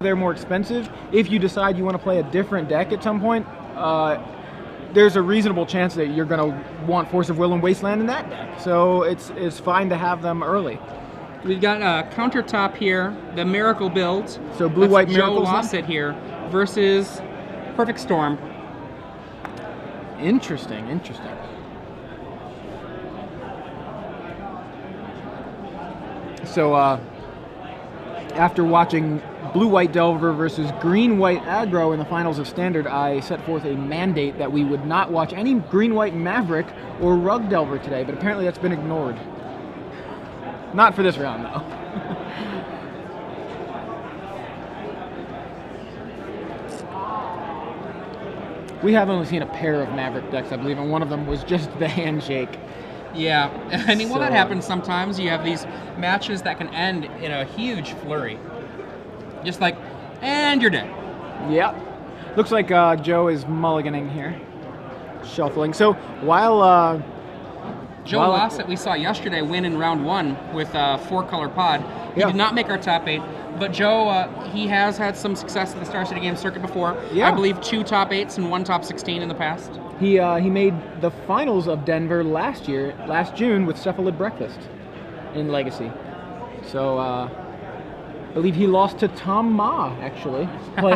they're more expensive, if you decide you want to play a different deck at some point, there's a reasonable chance that you're going to want Force of Will and Wasteland in that deck. So it's fine to have them early. We've got a countertop here, the Miracle build. So blue-white Joe Miracles. Lossett here versus Perfect Storm. Interesting. So after watching blue-white Delver versus green-white aggro in the finals of Standard, I set forth a mandate that we would not watch any green-white Maverick or Rug Delver today, but apparently that's been ignored. Not for this round, though. We have only seen a pair of Maverick decks, I believe, and one of them was just the handshake. Yeah, I mean, well, that happens sometimes. You have these matches that can end in a huge flurry. Just like, and you're dead. Yeah. Looks like Joe is mulliganing here. Shuffling. So while Joe Lossett, we saw yesterday, win in round 1 with a 4-color pod. He did not make our top 8, but Joe, he has had some success at the Star City Games circuit before. Yeah. I believe 2 top 8s and 1 top 16 in the past. He made the finals of Denver last June with Cephalid Breakfast in Legacy. So I believe he lost to Tom Ma, actually,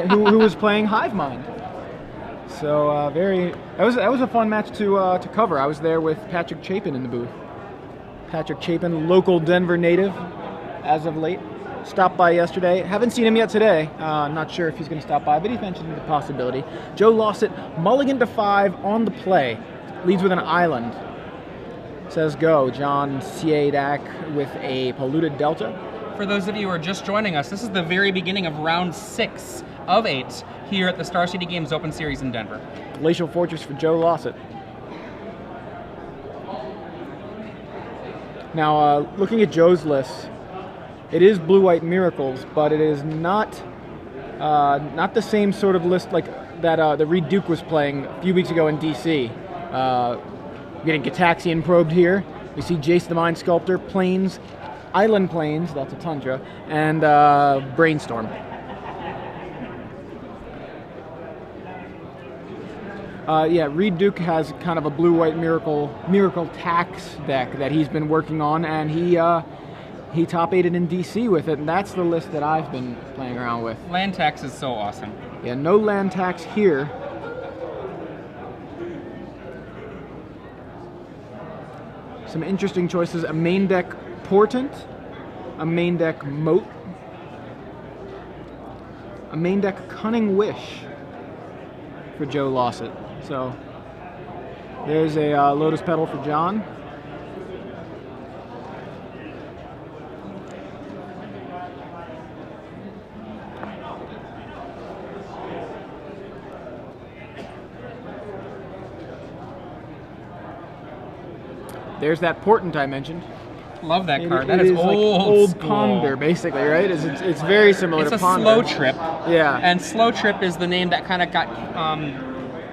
who was playing Hive Mind. So that was a fun match to cover. I was there with Patrick Chapin in the booth. Patrick Chapin, local Denver native, as of late. Stopped by yesterday. Haven't seen him yet today. Not sure if he's going to stop by, but he mentioned the possibility. Joe Lossett, mulligan to 5 on the play. Leads with an island. Says go. John Siadak with a polluted delta. For those of you who are just joining us, this is the very beginning of round 6 of 8 here at the Star City Games Open Series in Denver. Glacial Fortress for Joe Lossett. Now, looking at Joe's list, it is blue-white Miracles, but it is not the same sort of list like that Reed Duke was playing a few weeks ago in DC. Getting Gataxian probed here. We see Jace the Mind Sculptor, Plains, Island Plains, that's a Tundra, and Brainstorm. Reed Duke has kind of a blue-white Miracle Tax deck that he's been working on, and he top-8'd in DC with it, and that's the list that I've been playing around with. Land tax is so awesome. Yeah, no land tax here. Some interesting choices. A main deck Portent, a main deck Moat, a main deck Cunning Wish for Joe Lossett. So there's a Lotus Petal for John. There's that Portent I mentioned. Love that card. That is old like old school. Ponder, basically, right? It's very similar to Ponder. It's a slow trip. Yeah. And slow trip is the name that kind of got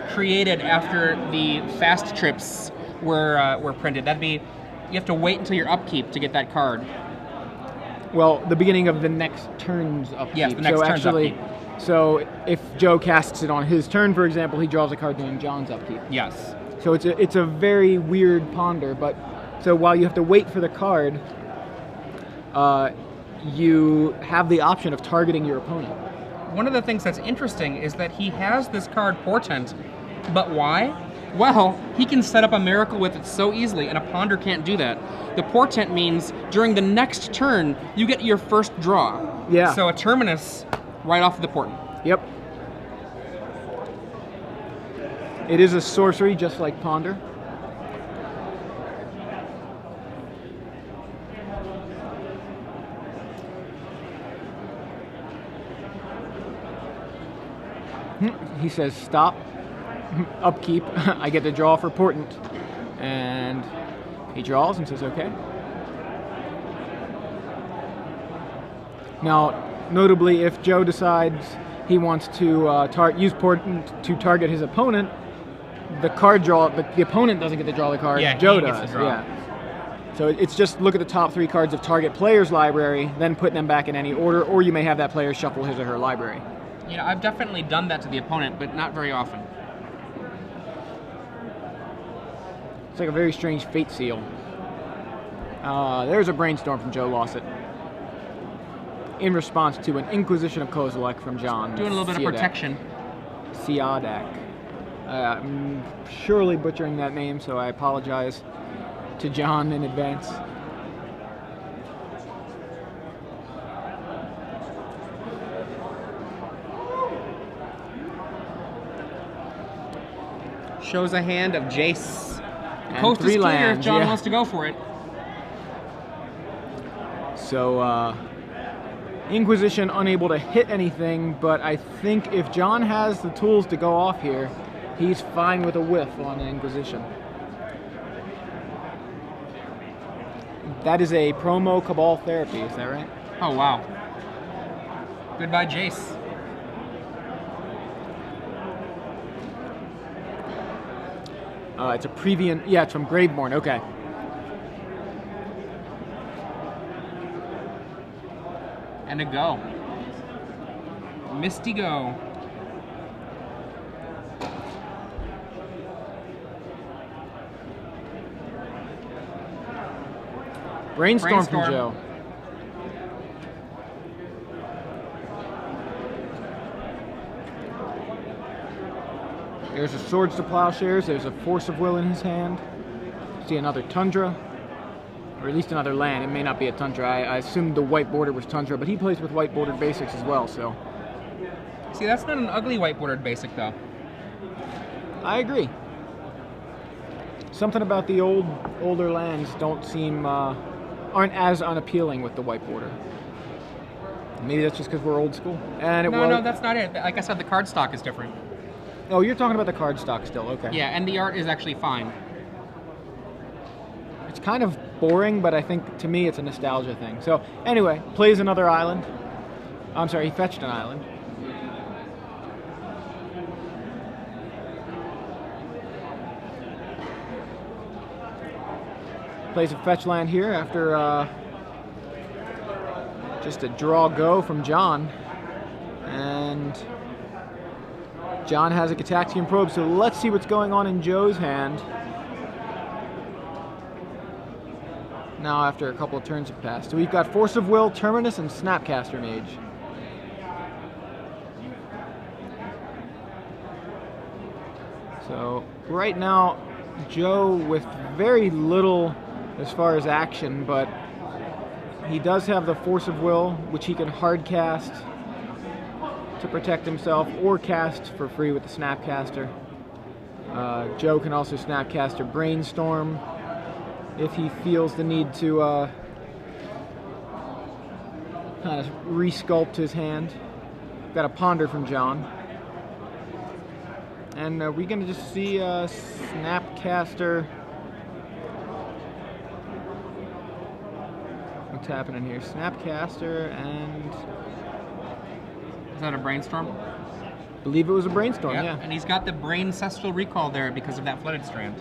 created after the fast trips were printed. That'd be, you have to wait until your upkeep to get that card. Well, the beginning of the next turn's upkeep. Yes, the next turn's upkeep. So if Joe casts it on his turn, for example, he draws a card during John's upkeep. Yes. So it's a very weird Ponder, but so while you have to wait for the card, you have the option of targeting your opponent. One of the things that's interesting is that he has this card Portent, but why? Well, he can set up a Miracle with it so easily, and a Ponder can't do that. The Portent means during the next turn, you get your first draw. Yeah. So a Terminus right off of the Portent. Yep. It is a sorcery, just like Ponder. He says, stop, upkeep, I get to draw for Portent. And he draws and says, okay. Now, notably, if Joe decides he wants to use Portent to target his opponent, the opponent doesn't get to draw the card. Yeah, Joe he gets does. to draw. Yeah. So it's just look at the top 3 cards of target player's library, then put them back in any order, or you may have that player shuffle his or her library. Yeah, I've definitely done that to the opponent, but not very often. It's like a very strange fate seal. There's a brainstorm from Joe Lossett. In response to an Inquisition of Kozilek from John. Doing a little bit of protection. Siadak. I'm surely butchering that name, so I apologize to John in advance. Shows a hand of Jace. The And coast is 3 clear if lands, John yeah. wants to go for it. So, Inquisition unable to hit anything, but I think if John has the tools to go off here, he's fine with a whiff on Inquisition. That is a promo Cabal Therapy, is that right? Oh, wow. Goodbye, Jace. It's a Previan, yeah, it's from Graveborn, okay. And a go. Misty go. Brainstorm from Brainstorm. Joe. There's a Swords to Plowshares, there's a Force of Will in his hand. See another Tundra, or at least another land. It may not be a Tundra. I assumed the white border was Tundra, but he plays with white bordered basics as well, so. See, that's not an ugly white bordered basic, though. I agree. Something about the older lands don't seem, aren't as unappealing with the white border. Maybe that's just because we're old school. And it No, that's not it. Like I said, the card stock is different. Oh, you're talking about the card stock still, okay. Yeah, and the art is actually fine. It's kind of boring, but I think to me it's a nostalgia thing. So anyway, plays another island. I'm sorry, he fetched an island. Plays a fetch land here after just a draw go from John. And John has a Gataxian Probe, so let's see what's going on in Joe's hand. Now after a couple of turns have passed. So we've got Force of Will, Terminus, and Snapcaster Mage. So right now, Joe with very little as far as action, but he does have the Force of Will, which he can hard cast to protect himself or cast for free with the Snapcaster. Joe can also Snapcaster Brainstorm if he feels the need to kind of resculpt his hand. Got a Ponder from John. And are we going to just see Snapcaster? What's happening here? Snapcaster and... Is that a brainstorm? I believe it was a Brainstorm, Yep. yeah. And he's got the Braincestral Recall there because of that Flooded Strand.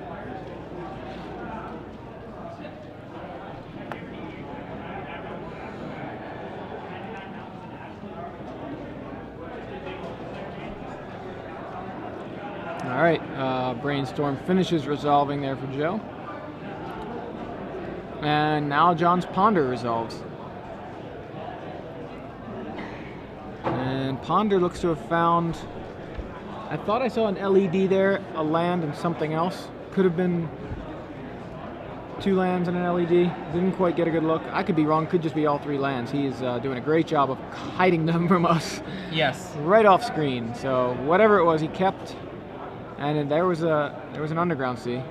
All right, Brainstorm finishes resolving there for Joe. And now John's Ponder resolves. And Ponder looks to have found, I thought I saw an LED there, a land and something else. Could have been 2 lands and an LED. Didn't quite get a good look. I could be wrong, could just be all 3 lands. He's doing a great job of hiding them from us. Yes. Right off screen. So whatever it was, he kept. And then there was an Underground Sea.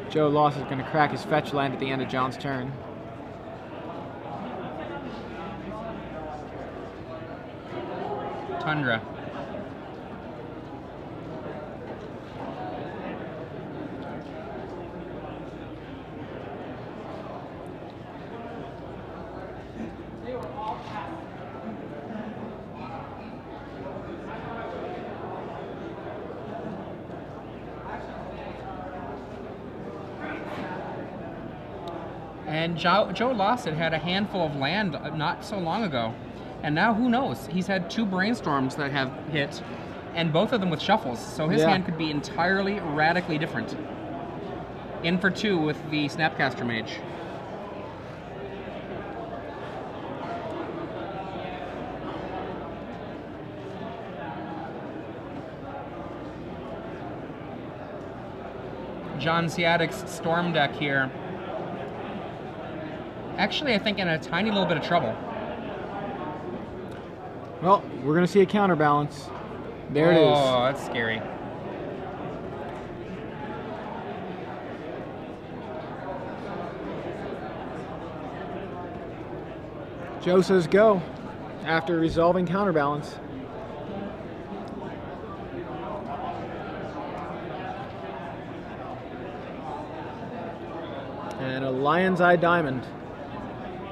Joe Loss is going to crack his fetch land at the end of John's turn. Tundra. And Joe Lossett had a handful of land not so long ago. And now who knows? He's had 2 brainstorms that have hit, and both of them with shuffles. So his hand could be entirely, radically different. In for 2 with the Snapcaster Mage. John Siadak's Storm deck here. Actually, I think in a tiny little bit of trouble. Well, we're going to see a counterbalance. There it is. Oh, that's scary. Joe says go after resolving counterbalance. And a Lion's Eye Diamond.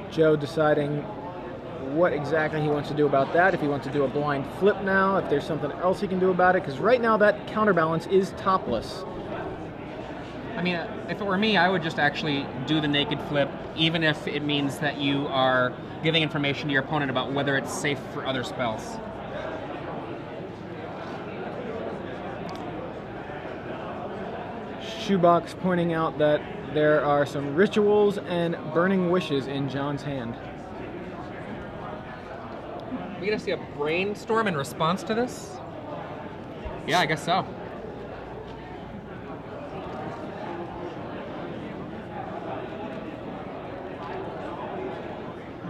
Joe deciding what exactly he wants to do about that, if he wants to do a blind flip now, if there's something else he can do about it, because right now that counterbalance is topless. I mean, if it were me, I would just actually do the naked flip, even if it means that you are giving information to your opponent about whether it's safe for other spells. Shoebox pointing out that there are some rituals and burning wishes in John's hand. We gonna see a brainstorm in response to this? Yeah, I guess so.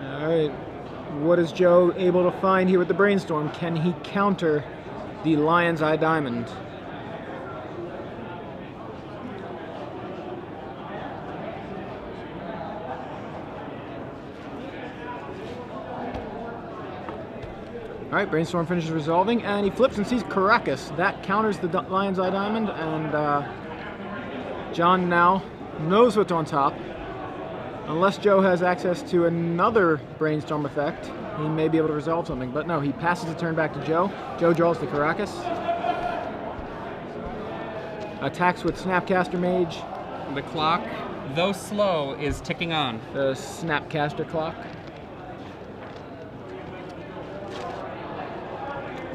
All right, what is Joe able to find here with the brainstorm? Can he counter the Lion's Eye Diamond? All right, brainstorm finishes resolving, and he flips and sees Caracas. That counters the Lion's Eye Diamond, and John now knows what's on top. Unless Joe has access to another brainstorm effect, he may be able to resolve something. But no, he passes the turn back to Joe. Joe draws the Caracas. Attacks with Snapcaster Mage. The clock, though slow, is ticking on. The Snapcaster clock.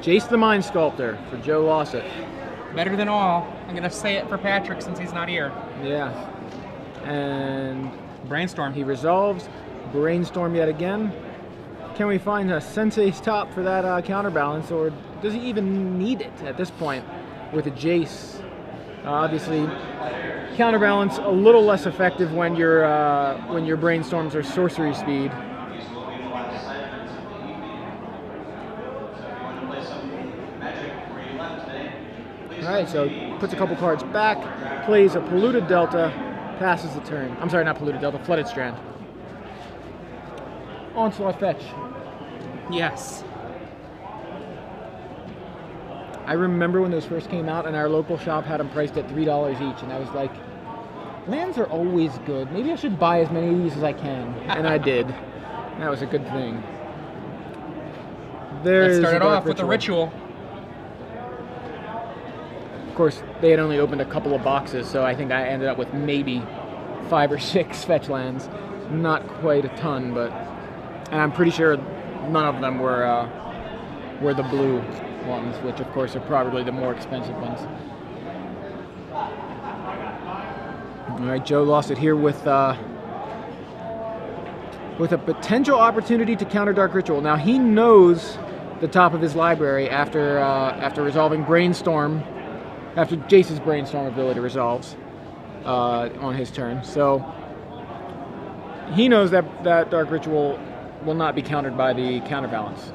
Jace the Mind Sculptor for Joe Lossett. Better than all. I'm gonna say it for Patrick since he's not here. Yeah. And Brainstorm. he resolves. Brainstorm yet again. Can we find a Sensei's top for that counterbalance, or does he even need it at this point with a Jace? Obviously, counterbalance a little less effective when your brainstorms are sorcery speed. Alright, so puts a couple cards back, plays a Polluted Delta, passes the turn. I'm sorry, not Polluted Delta, Flooded Strand. Onslaught Fetch. Yes. I remember when those first came out and our local shop had them priced at $3 each, and I was like, lands are always good. Maybe I should buy as many of these as I can. And I did. That was a good thing. Let's start it off with a ritual. Of course, they had only opened a couple of boxes, so I think I ended up with maybe 5 or 6 fetch lands. Not quite a ton, but... And I'm pretty sure none of them were the blue ones, which of course are probably the more expensive ones. Alright, Joe Lossett here with a potential opportunity to counter Dark Ritual. Now he knows the top of his library after resolving Brainstorm, after Jace's Brainstorm ability resolves on his turn. So he knows that Dark Ritual will not be countered by the counterbalance.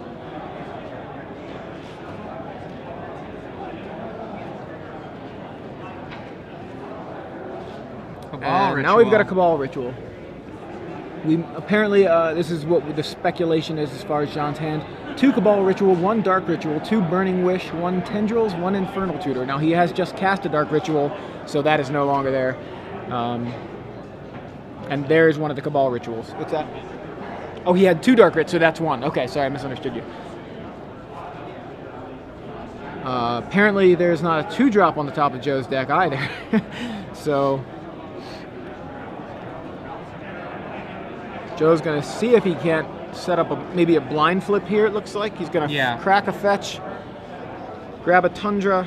And now we've got a Cabal Ritual. We apparently this is what the speculation is as far as John's hand. 2 Cabal Ritual, 1 Dark Ritual, 2 Burning Wish, 1 Tendrils, 1 Infernal Tutor. Now he has just cast a Dark Ritual, so that is no longer there. And there is one of the Cabal Rituals. What's that? Oh, he had 2 Dark Rits, so that's 1. Okay, sorry, I misunderstood you. Apparently there's not a 2-drop on the top of Joe's deck either. So... Joe's going to see if he can't set up maybe a blind flip here, it looks like. He's going to crack a fetch, grab a Tundra.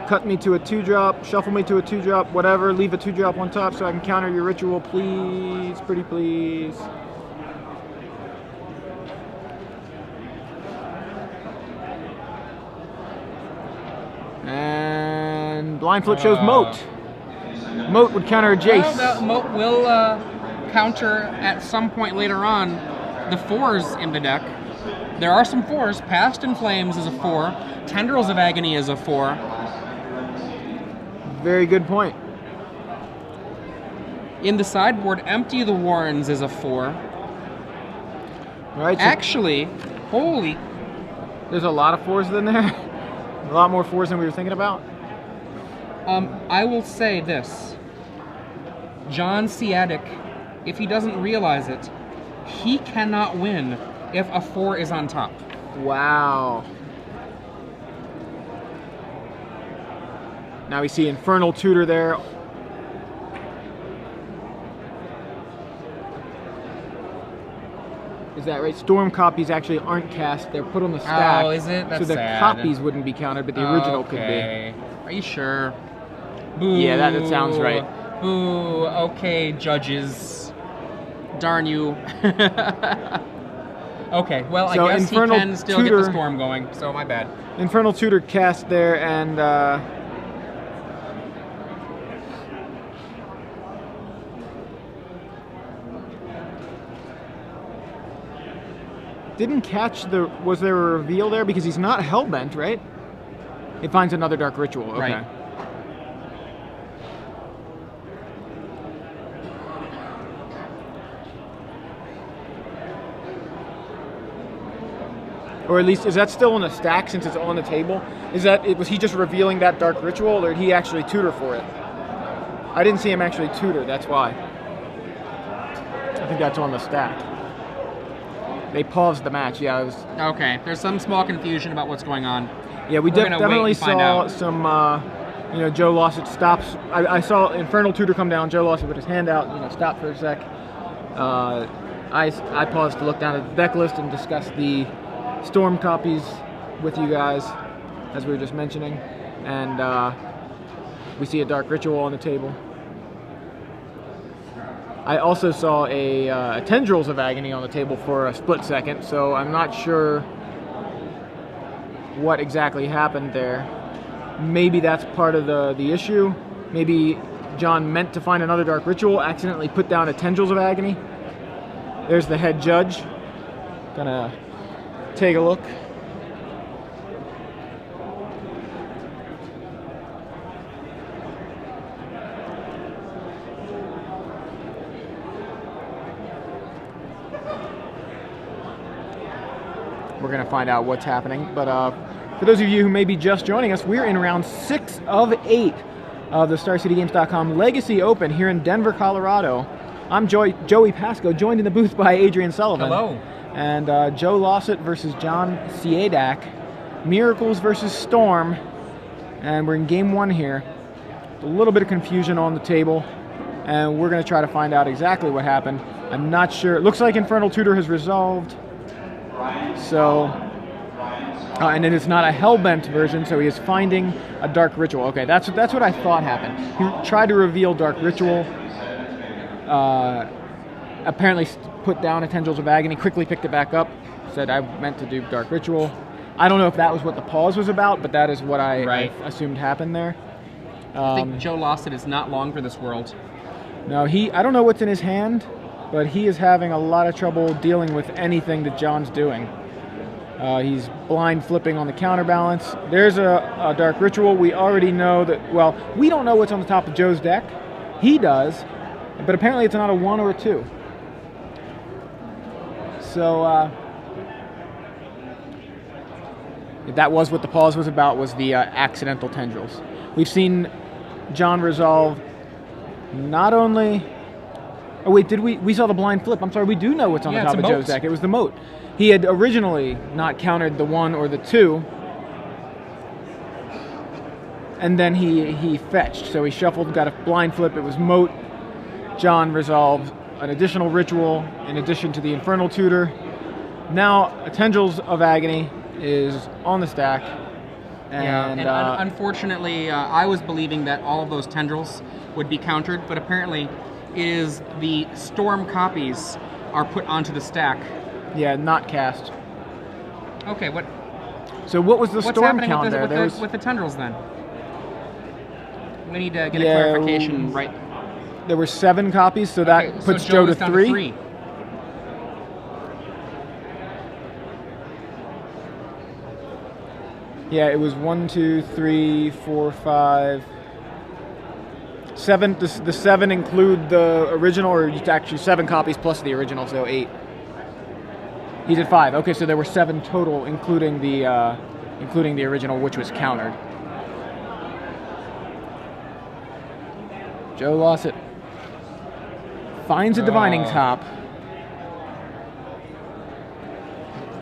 Cut me to a 2-drop, shuffle me to a 2-drop, whatever. Leave a 2-drop on top so I can counter your ritual, please. Pretty please. And blind flip shows Moat. Moat would counter a Jace. Well, Moat will counter at some point later on the 4s in the deck. There are some 4s. Past in Flames is a 4. Tendrils of Agony is a 4. Very good point. In the sideboard, Empty the Warrens is a 4. All right. So actually, holy... There's a lot of 4s in there. A lot more 4s than we were thinking about. I will say this. John Siadak, if he doesn't realize it, he cannot win if a 4 is on top. Wow. Now we see Infernal Tutor there. Is that right? Storm copies actually aren't cast. They're put on the stack. Oh, is it? That's so the sad. copies wouldn't be counted, but the original could be. Are you sure? Boo. Yeah, that sounds right. Boo. Okay, judges. Darn you. Okay, well, so I guess Infernal he can still Tutor, get the storm going, so my bad. Infernal Tutor cast there, and didn't catch the... Was there a reveal there? Because he's not Hellbent, right? It finds another Dark Ritual. Okay. Right. Or at least, is that still in the stack since it's on the table? Was he just revealing that Dark Ritual, or did he actually tutor for it? I didn't see him actually tutor, that's why. I think that's on the stack. They paused the match, yeah. It was... Okay, there's some small confusion about what's going on. Yeah, we definitely saw some, Joe Lossett stops. I saw Infernal Tutor come down, Joe Lossett with his hand out, stop for a sec. I paused to look down at the deck list and discuss the Storm copies with you guys, as we were just mentioning. And we see a Dark Ritual on the table. I also saw a Tendrils of Agony on the table for a split second, so I'm not sure what exactly happened there. Maybe that's part of the issue. Maybe John meant to find another Dark Ritual, accidentally put down a Tendrils of Agony. There's the head judge. Gonna take a look. We're going to find out what's happening. But for those of you who may be just joining us, we're in round 6 of 8 of the StarCityGames.com Legacy Open here in Denver, Colorado. I'm Joey Pasco, joined in the booth by Adrian Sullivan. Hello. And Joe Lossett versus John Siadak. Miracles versus Storm. And we're in game 1 here. A little bit of confusion on the table. And we're going to try to find out exactly what happened. I'm not sure. It looks like Infernal Tutor has resolved. So, and then it's not a Hellbent version, so he is finding a Dark Ritual. Okay, that's what I thought happened. He tried to reveal Dark Ritual, apparently put down a Tendrils of Agony, quickly picked it back up, said I meant to do Dark Ritual. I don't know if that was what the pause was about, but that is what I assumed happened there. I think Joe Lossett is not long for this world. No, I don't know what's in his hand, but he is having a lot of trouble dealing with anything that John's doing. He's blind flipping on the counterbalance. There's a Dark Ritual. We already know that, well, we don't know what's on the top of Joe's deck. He does, but apparently it's not a 1 or a 2. So, that was what the pause was about, was the accidental Tendrils. We've seen John resolve not only... Oh wait, we saw the blind flip. I'm sorry, we do know what's on the top of Joe's deck. It was the Moat. He had originally not countered the 1 or the 2. and then he fetched. So he shuffled, got a blind flip. It was Moat. John resolved an additional ritual in addition to the Infernal Tutor. Now, Tendrils of Agony is on the stack. And unfortunately, I was believing that all of those tendrils would be countered, but apparently it is the storm copies are put onto the stack. Yeah, not cast. Okay, So what was the what's storm happening count there? with the tendrils then? We need to get a clarification right. There were 7 copies, so that puts Joe to down 3. Yeah, it was 1, 2, 3, 4, 5, 7. The 7 include the original, or it's actually 7 copies plus the original, so 8. He did 5. Okay, so there were 7 total, including the original, which was countered. Joe Lossett finds a divining top.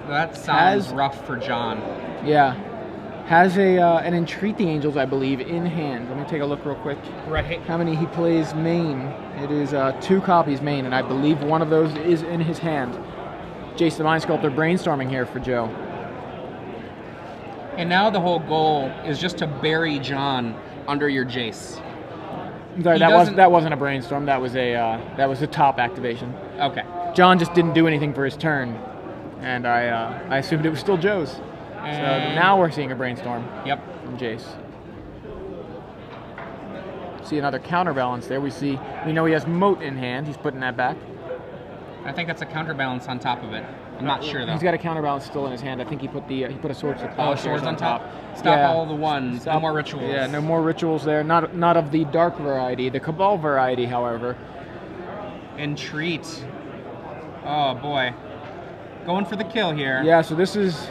That sounds rough for John. Yeah. Has an Entreat the Angels, I believe, in hand. Let me take a look real quick. Right. How many he plays main? It is 2 copies main, and I believe one of those is in his hand. Jace the Mind Sculptor brainstorming here for Joe. And now the whole goal is just to bury John under your Jace. Sorry, that wasn't a brainstorm. That was a top activation. Okay. John just didn't do anything for his turn, and I assumed it was still Joe's. So now we're seeing a brainstorm. Yep. From Jace. See another counterbalance there. We know he has Moat in hand. He's putting that back. I think that's a counterbalance on top of it. I'm not sure though. He's got a counterbalance still in his hand. I think he put a Swords to Plowshares Swords on top. Stop all the ones. No more rituals. Yeah, no more rituals there. Not of the dark variety. The Cabal variety, however. Entreat. Oh boy. Going for the kill here. Yeah, so this is...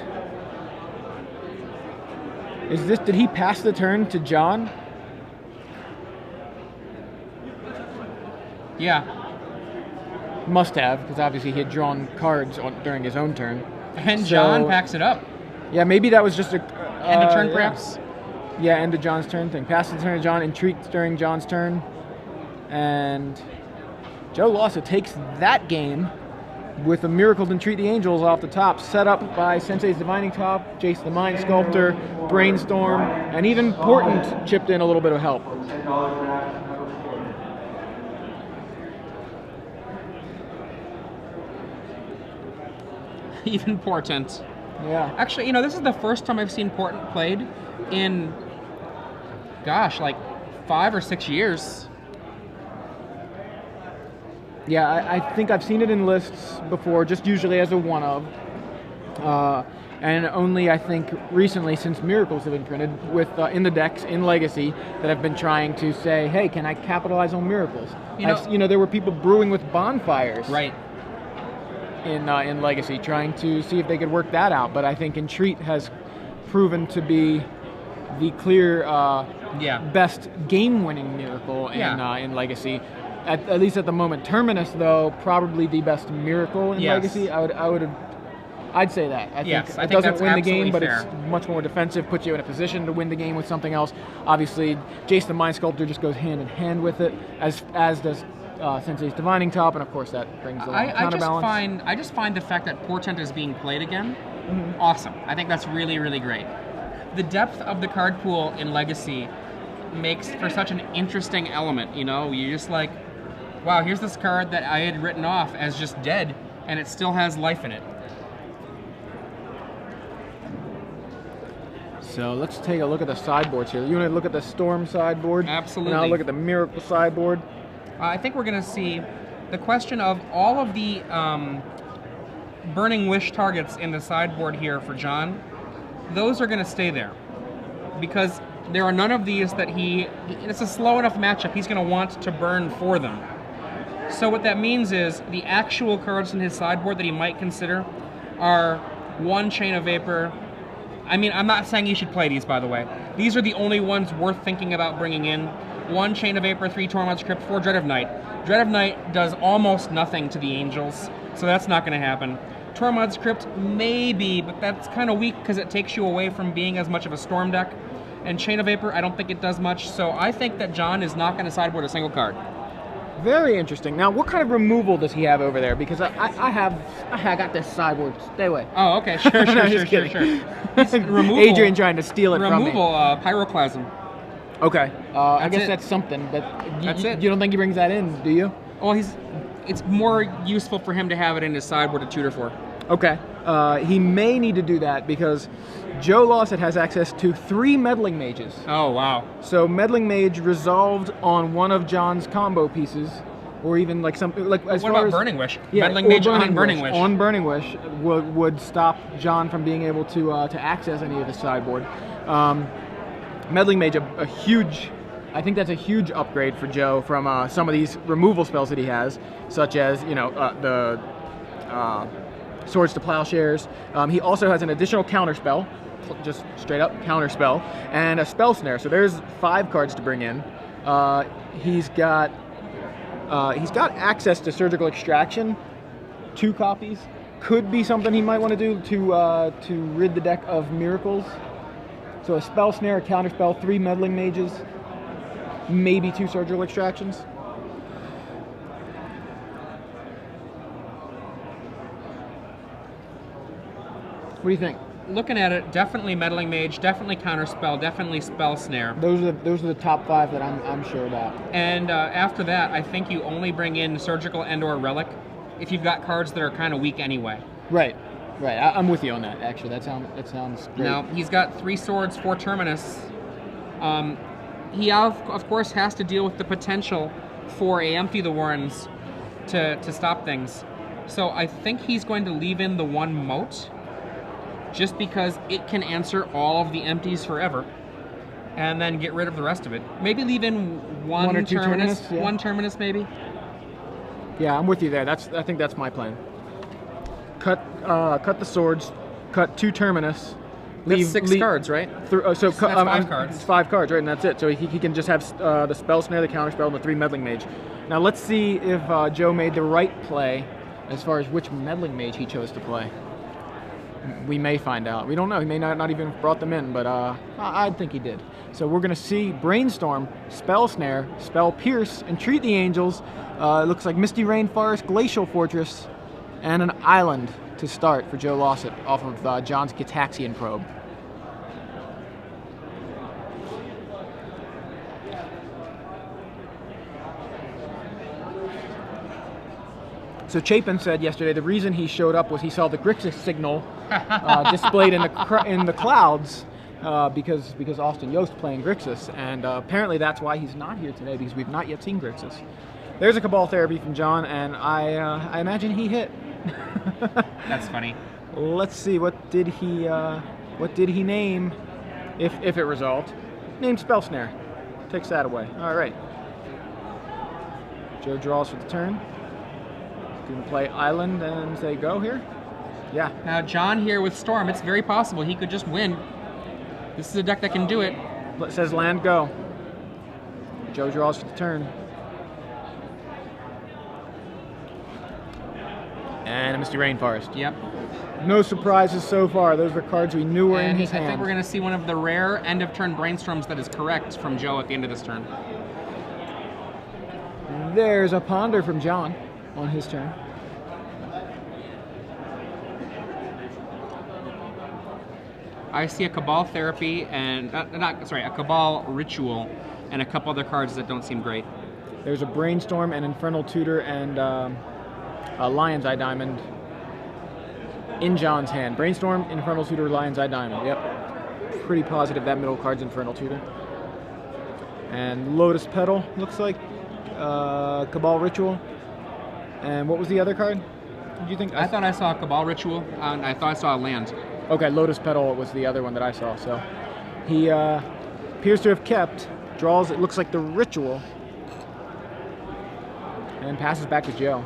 Did he pass the turn to John? Yeah. Must have, because obviously he had drawn cards during his own turn. And John packs it up. Yeah, maybe that was just a... end of turn, perhaps? Yeah, end of John's turn thing. Pass the turn to John, Entreat during John's turn. And Joe Lossett takes that game with a Miracle to Entreat the Angels off the top, set up by Sensei's Divining Top, Jace the Mind Sculptor, Brainstorm, and even Portent chipped in a little bit of help. Even Portent. Yeah. Actually, this is the first time I've seen Portent played in, gosh, like 5 or 6 years. Yeah, I think I've seen it in lists before, just usually as a one-of. And only, I think, recently, since Miracles have been printed, in the decks, in Legacy, that have been trying to say, hey, can I capitalize on Miracles? There were people brewing with bonfires. Right. In Legacy, trying to see if they could work that out. But I think Entreat has proven to be the clear best game-winning Miracle in Legacy. At least at the moment. Terminus, though, probably the best Miracle in Legacy. I'd say that. I think it doesn't win the game, but it's much more defensive, puts you in a position to win the game with something else. Obviously, Jace the Mind Sculptor just goes hand in hand with it, as does Sensei's Divining Top, and of course that brings a counterbalance. I just find the fact that Portent is being played again awesome. I think that's really, really great. The depth of the card pool in Legacy makes for such an interesting element. You're just like, wow, here's this card that I had written off as just dead, and it still has life in it. So let's take a look at the sideboards here. You want to look at the Storm sideboard? Absolutely. And I'll look at the Miracle sideboard. I think we're going to see the question of all of the Burning Wish targets in the sideboard here for John. Those are going to stay there because there are none of these that it's a slow enough matchup, he's going to want to burn for them. So what that means is the actual cards in his sideboard that he might consider are 1 Chain of Vapor. I mean, I'm not saying you should play these, by the way. These are the only ones worth thinking about bringing in. 1 Chain of Vapor, 3 Tormod's Crypt, 4 Dread of Night. Dread of Night does almost nothing to the Angels, so that's not going to happen. Tormod's Crypt, maybe, but that's kind of weak because it takes you away from being as much of a Storm deck. And Chain of Vapor, I don't think it does much. So I think that John is not going to sideboard a single card. Very interesting. Now, what kind of removal does he have over there? Because I got this sideboard. Stay away. Oh, okay. Sure. Adrian trying to steal it from me. Removal, Pyroclasm. Okay. I guess that's something, but That's it. You don't think he brings that in, do you? Well, it's more useful for him to have it in his sideboard to tutor for. Okay. He may need to do that because Joe Lossett has access to 3 Meddling Mages. Oh, wow. So Meddling Mage resolved on one of John's combo pieces, or even like something like as What far about as Burning Wish? yeah, Meddling or Mage on Burning Wish. On Burning Wish would stop John from being able to access any of his sideboard. Meddling Mage, a huge. I think that's a huge upgrade for Joe from some of these removal spells that he has, such as the Swords to Plowshares. He also has an additional counter spell, just straight up counter spell, and a spell snare. So there's 5 cards to bring in. He's got access to Surgical Extraction, 2 copies. Could be something he might want to do to rid the deck of miracles. So a spell snare, a counter spell, 3 Meddling Mages, maybe 2 Surgical Extractions. What do you think? Looking at it, definitely Meddling Mage, definitely Counterspell, definitely Spell Snare. Those are the top 5 that I'm sure about. And after that, I think you only bring in Surgical and/or Relic if you've got cards that are kind of weak anyway. Right. I'm with you on that. Actually, that sounds great. Now he's got 3 swords, 4 Terminus. He of course has to deal with the potential for a Empty the Warrens to stop things. So I think he's going to leave in the 1 Moat, just because it can answer all of the empties forever, and then get rid of the rest of it. Maybe leave in 1 or 2 Terminus, yeah. 1 Terminus maybe. Yeah, I'm with you there. I think that's my plan. Cut the swords, cut 2 Terminus. That's 6 cards, right? That's 5 cards. It's 5 cards, right? And that's it. So he can just have the spell snare, the counter spell, and the 3 Meddling Mage. Now let's see if Joe made the right play as far as which Meddling Mage he chose to play. We may find out. We don't know. He may not even have brought them in, but I think he did. So we're going to see Brainstorm, Spell Snare, Spell Pierce, Entreat the Angels. It looks like Misty Rainforest, Glacial Fortress, and an Island to start for Joe Lossett off of John's Gitaxian Probe. So Chapin said yesterday the reason he showed up was he saw the Grixis signal displayed in the clouds because Austin Yost playing Grixis, and apparently that's why he's not here today, because we've not yet seen Grixis. There's a Cabal Therapy from John, and I imagine he hit. That's funny. Let's see, what did he name if it resolved? Named Spell Snare. Takes that away. All right. Joe draws for the turn. Going to play Island and say go here? Yeah. Now John here with Storm, it's very possible he could just win. This is a deck that can do it. It says land go. Joe draws for the turn. And a Misty Rainforest. Yep. No surprises so far. Those were cards we knew were in his hand. I think we're going to see one of the rare end-of-turn Brainstorms that is correct from Joe at the end of this turn. There's a Ponder from John on his turn. I see a Cabal Therapy and a Cabal Ritual and a couple other cards that don't seem great. There's a Brainstorm, an Infernal Tutor, and a Lion's Eye Diamond in John's hand. Brainstorm, Infernal Tutor, Lion's Eye Diamond. Yep. Pretty positive that middle card's Infernal Tutor. And Lotus Petal, looks like. Cabal Ritual. And what was the other card? Did you think? I thought I saw a Cabal Ritual, and I thought I saw a land. Okay, Lotus Petal was the other one that I saw. So he appears to have kept, draws, it looks like the Ritual, and passes back to Joe.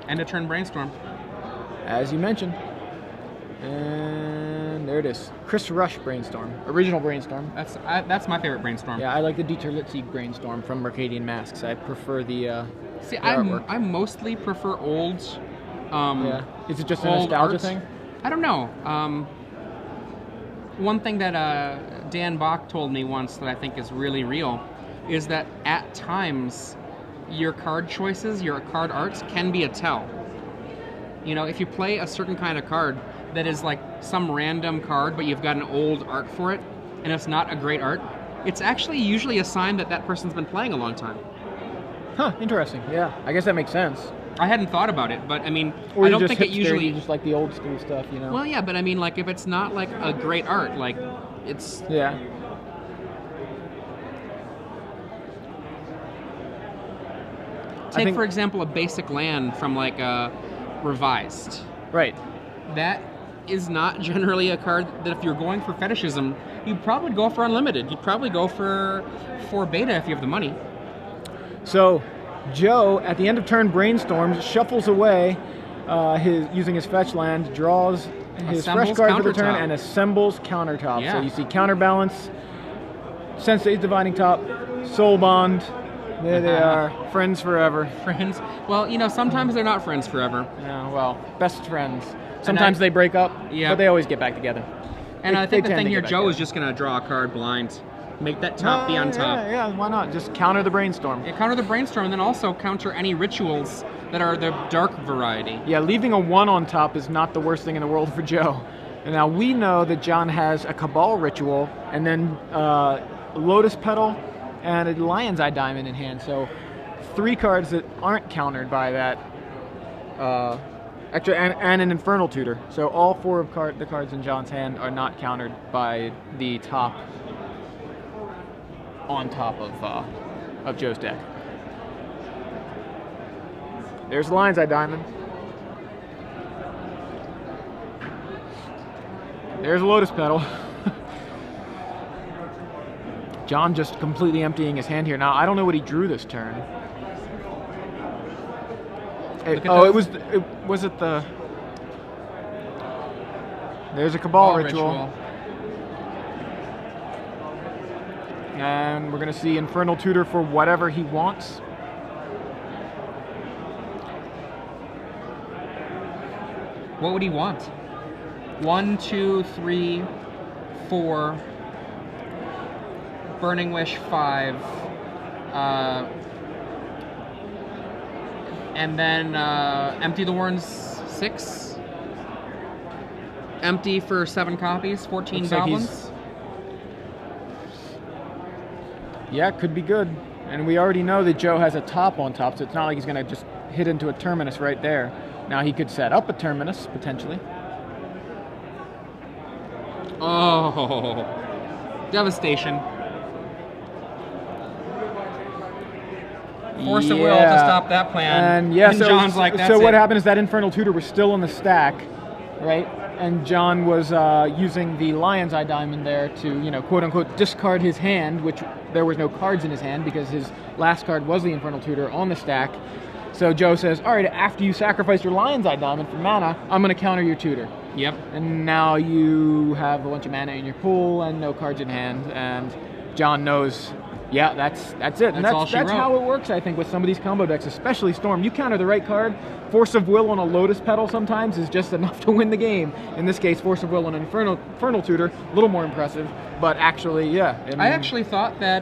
End of turn Brainstorm. As you mentioned. And there it is. Chris Rush Brainstorm. Original Brainstorm. That's my favorite Brainstorm. Yeah, I like the Dieter Litzig Brainstorm from Mercadian Masks. I prefer the See, artwork. I mostly prefer old. Yeah. Is it just a nostalgia thing? I don't know. One thing that Dan Bach told me once that I think is really real is that at times your card choices, your card arts can be a tell. You know, if you play a certain kind of card that is like some random card, but you've got an old art for it, and it's not a great art, it's actually usually a sign that that person's been playing a long time. Huh, interesting. Yeah, I guess that makes sense. I hadn't thought about it, but I mean, Or I you don't just think it hipster, usually... you just like the old school stuff, you know? Well, yeah, but I mean, like, if it's not like a great art, like, it's... Yeah. Take, for example, a basic land from, like, Revised. Right. That is not generally a card that if you're going for fetishism, you'd probably go for Unlimited. You'd probably go for Beta if you have the money. So, Joe, at the end of turn, brainstorms, shuffles away using his fetch land, draws his fresh card for the turn, and assembles Countertop. Yeah. So you see Counterbalance, Sensei's Dividing Top, Soul Bond. There they are, friends forever. Friends? Well, you know, sometimes they're not friends forever. Yeah, well, best friends. Sometimes they break up, but they always get back together. And I think the thing here, Joe is just going to draw a card blind. Make that top be on top. Yeah, why not? Just counter the brainstorm. Yeah, counter the brainstorm, and then also counter any rituals that are the dark variety. Yeah, leaving a 1 on top is not the worst thing in the world for Joe. And now we know that John has a Cabal ritual, and then Lotus Petal, and a Lion's Eye Diamond in hand. So 3 cards that aren't countered by that. Actually, and an Infernal Tutor. So all 4 of the cards in John's hand are not countered by the top on top of Joe's deck. There's Lion's Eye Diamond. There's Lotus Petal. John just completely emptying his hand here. Now, I don't know what he drew this turn. Was it the... There's a Cabal ritual. And we're going to see Infernal Tutor for whatever he wants. What would he want? 1, 2, 3, 4... Burning Wish 5, and then Empty the Warrens 6, empty for 7 copies, 14 goblins. Yeah, could be good. And we already know that Joe has a top on top, so it's not like he's going to just hit into a Terminus right there. Now he could set up a Terminus, potentially. Oh, devastation. Force of will to stop that plan. And so John's like, that's so what it. happened is that Infernal Tutor was still on the stack, right? And John was using the Lion's Eye Diamond there to, you know, quote unquote, discard his hand, which there was no cards in his hand because his last card was the Infernal Tutor on the stack. So Joe says, all right, after you sacrifice your Lion's Eye Diamond for mana, I'm going to counter your tutor. Yep. And now you have a bunch of mana in your pool and no cards in hand, and John knows, yeah, that's it. And that's how it works, I think, with some of these combo decks, especially Storm. You counter the right card. Force of Will on a Lotus Petal sometimes is just enough to win the game. In this case, Force of Will on an Infernal Tutor, a little more impressive, but actually, yeah. I actually thought that